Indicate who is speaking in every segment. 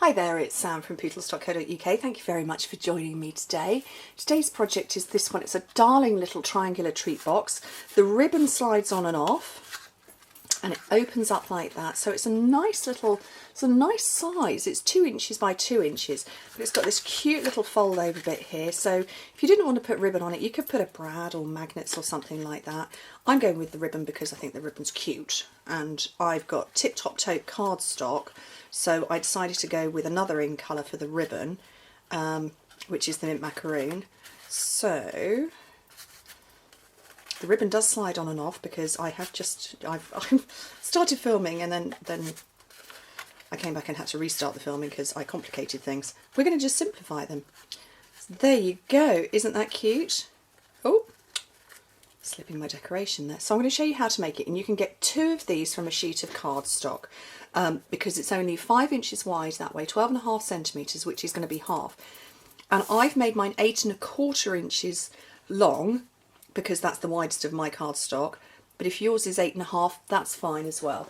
Speaker 1: Hi there, it's Sam from Pootles.co.uk. Thank you very much for joining me today. Today's project is this one. It's a darling little triangular treat box. The ribbon slides on and off and it opens up like that. So it's a nice little, it's a nice size. It's 2 inches by 2 inches, but it's got this cute little fold over bit here. So if you didn't want to put ribbon on it, you could put a brad or magnets or something like that. I'm going with the ribbon because I think the ribbon's cute, and I've got Tip Top Taupe cardstock. So I decided to go with another in colour for the ribbon, which is the mint macaroon. So the ribbon does slide on and off because I've started filming and then I came back and had to restart the filming because I complicated things. We're going to just simplify them. So there you go. Isn't that cute? Oh, slipping my decoration there. So I'm going to show you how to make it, and you can get 2 of these from a sheet of cardstock. Because it's only 5 inches wide that way, 12.5 centimetres, which is going to be half. And I've made mine 8 1/4 inches long because that's the widest of my cardstock. But if yours is 8 1/2, that's fine as well.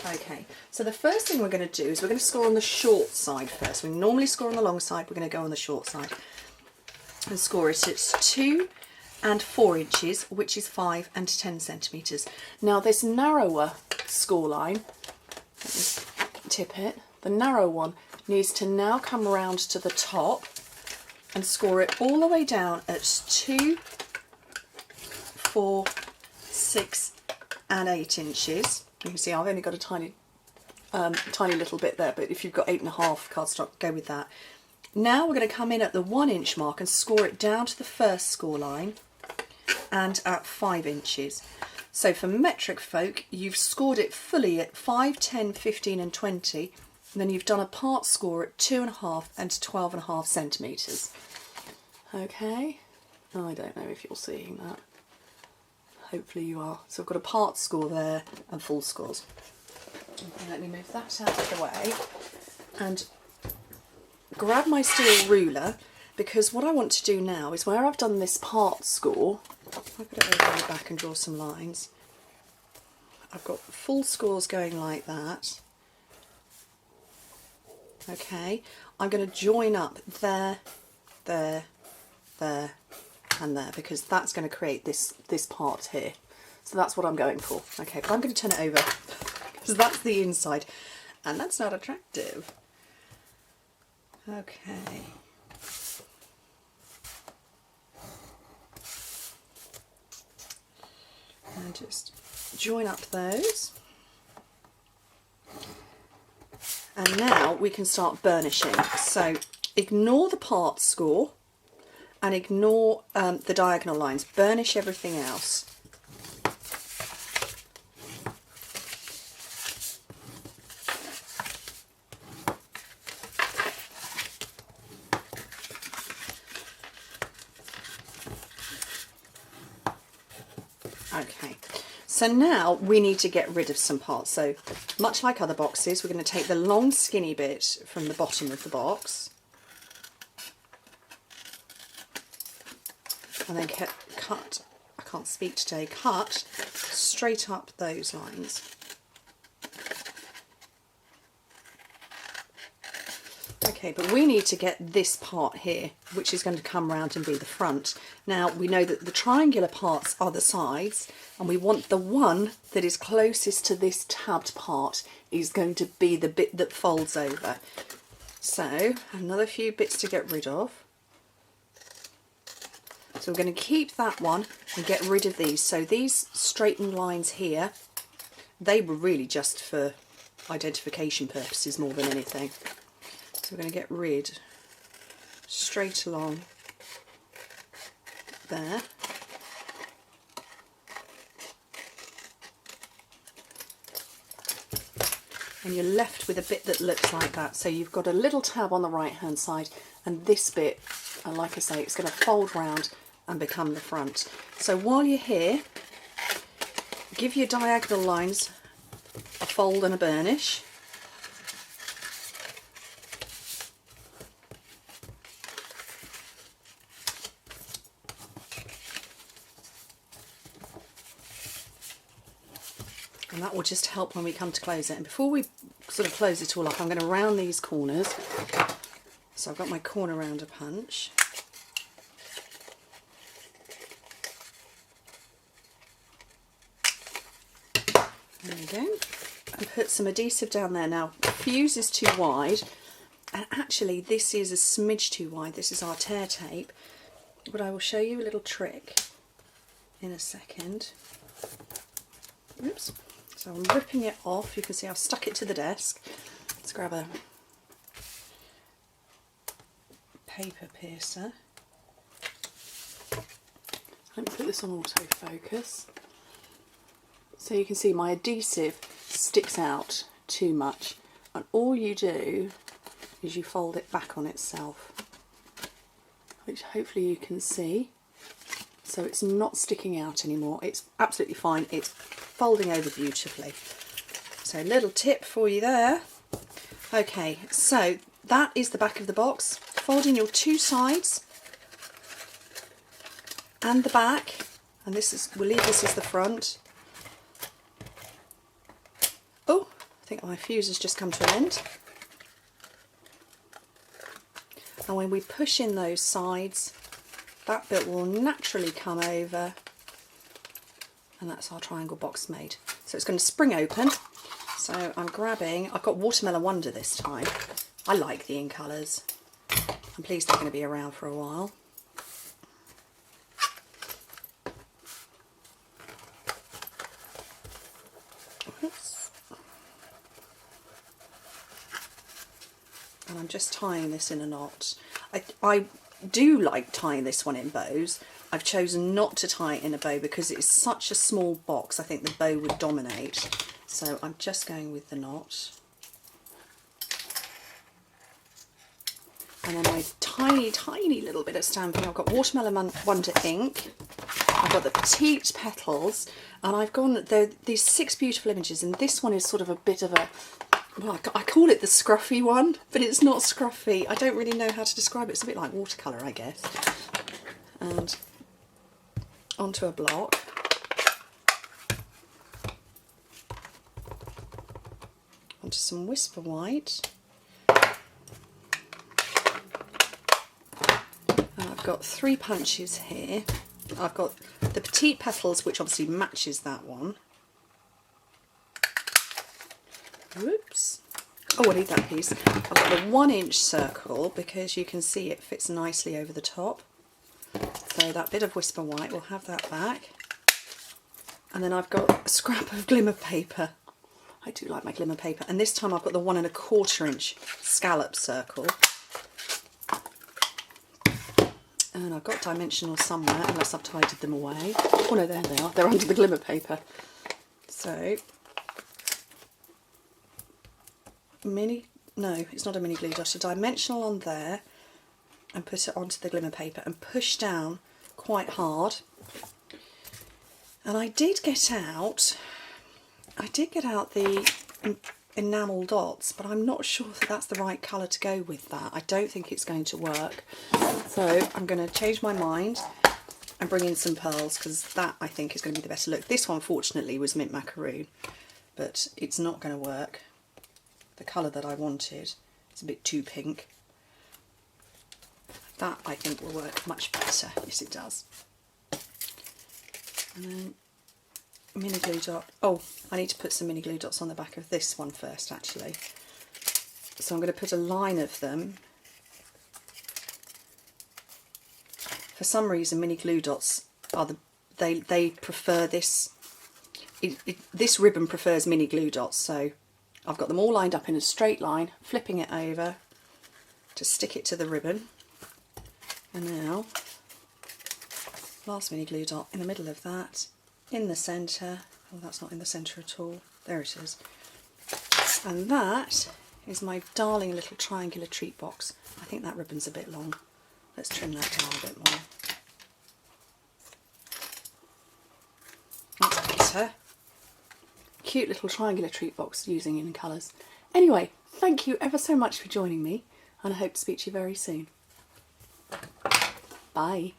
Speaker 1: Okay, so the first thing we're going to do is we're going to score on the short side first. We normally score on the long side, we're going to go on the short side and score it at 2 and 4 inches, which is 5 and 10 centimetres. Now this narrower score line, let me tip it, the narrow one needs to now come round to the top and score it all the way down at 2, 4, 6 and 8 inches. You can see I've only got a tiny little bit there, but if you've got 8 1/2 cardstock, go with that. Now we're going to come in at the 1 inch mark and score it down to the first score line and at 5 inches. So for metric folk, you've scored it fully at 5, 10, 15 and 20, and then you've done a part score at 2 1/2 and 12.5 centimetres. Okay, I don't know if you're seeing that. Hopefully you are. So I've got a part score there and full scores. Okay, let me move that out of the way and grab my steel ruler, because what I want to do now is where I've done this part score, if I put it over the back and draw some lines, I've got full scores going like that. Okay, I'm going to join up there, there, there and there, because that's going to create this part here. So that's what I'm going for. Okay, but I'm going to turn it over because that's the inside and that's not attractive. Okay. And just join up those. And now we can start burnishing. So ignore the part score and ignore the diagonal lines. Burnish everything else. Okay, so now we need to get rid of some parts. So much like other boxes, we're going to take the long skinny bit from the bottom of the box and then cut, I can't speak today, cut straight up those lines. Okay, but we need to get this part here, which is going to come round and be the front. Now we know that the triangular parts are the sides, and we want the one that is closest to this tabbed part is going to be the bit that folds over. So another few bits to get rid of. So we're going to keep that one and get rid of these. So these straightened lines here, they were really just for identification purposes more than anything. So we're going to get rid straight along there. And you're left with a bit that looks like that. So you've got a little tab on the right hand side, and this bit, and like I say, it's going to fold round and become the front. So while you're here, give your diagonal lines a fold and a burnish. And and that will just help when we come to close it. And before we sort of close it all up, I'm going to round these corners. So I've got my corner rounder punch. There we go. And put some adhesive down there. Now, fuse is too wide, and actually this is a smidge too wide. This is our tear tape, but I will show you a little trick in a second. Oops. So I'm ripping it off. You can see I've stuck it to the desk. Let's grab a paper piercer. Let me put this on autofocus. So you can see my adhesive sticks out too much, and all you do is you fold it back on itself, which hopefully you can see. So it's not sticking out anymore. It's absolutely fine. It's folding over beautifully. So a little tip for you there. Okay, so that is the back of the box. Fold in your two sides and the back, and this is, we'll leave this as the front. Oh, I think my fuse has just come to an end. And when we push in those sides, that bit will naturally come over, and that's our triangle box made. So it's going to spring open. So I'm grabbing, I've got Watermelon Wonder this time. I like the in colours. I'm pleased they're going to be around for a while. Oops. And I'm just tying this in a knot. I do like tying this one in bows. I've chosen not to tie it in a bow because it is such a small box. I think the bow would dominate. So I'm just going with the knot. And then my tiny little bit of stamping. I've got Watermelon Wonder ink. I've got the petite petals, and I've gone, these 6 beautiful images, and this one is sort of a bit of a, well, I call it the scruffy one, but it's not scruffy. I don't really know how to describe it. It's a bit like watercolour, I guess. And onto a block. Onto some Whisper White. And I've got 3 punches here. I've got the petite petals, which obviously matches that one. Whoops. Oh, I need that piece. I've got the 1-inch circle because you can see it fits nicely over the top. So that bit of Whisper White, we'll have that back. And then I've got a scrap of glimmer paper. I do like my glimmer paper. And this time I've got the 1 1/4 inch scallop circle. And I've got dimensional somewhere, unless I've tidied them away. Oh no, there they are. They're under the glimmer paper. So, no, it's not a mini glue dot, a dimensional on there, and put it onto the glimmer paper and push down quite hard. And I did get out the enamel dots, but I'm not sure that that's the right colour to go with that. I don't think it's going to work. So I'm going to change my mind and bring in some pearls, because that I think is going to be the better look. This one fortunately was mint macaroon, but it's not going to work. The colour that I wanted is a bit too pink. That I think will work much better. Yes, it does. And then mini glue dot. Oh, I need to put some mini glue dots on the back of this one first, actually. So I'm going to put a line of them. For some reason, mini glue dots are they prefer this. This ribbon prefers mini glue dots, so I've got them all lined up in a straight line, flipping it over to stick it to the ribbon. And now, last mini glue dot in the middle of that. In the centre. Oh, that's not in the centre at all. There it is. And that is my darling little triangular treat box. I think that ribbon's a bit long. Let's trim that down a bit more. That's better. Cute little triangular treat box using in colours. Anyway, thank you ever so much for joining me, and I hope to speak to you very soon. Bye.